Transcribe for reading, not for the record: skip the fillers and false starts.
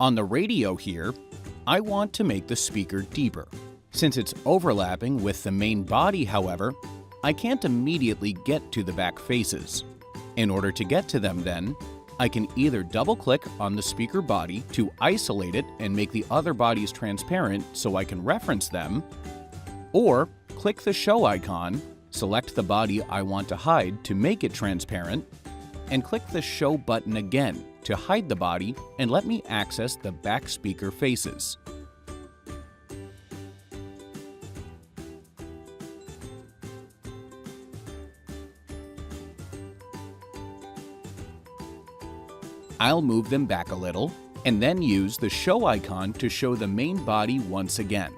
On the radio here, I want to make the speaker deeper. Since it's overlapping with the main body, however, I can't immediately get to the back faces. In order to get to them then, I can either double-click on the speaker body to isolate it and make the other bodies transparent so I can reference them, or click the show icon, select the body I want to hide to make it transparent, and click the show button again to hide the body and let me access the back speaker faces. I'll move them back a little and then use the show icon to show the main body once again.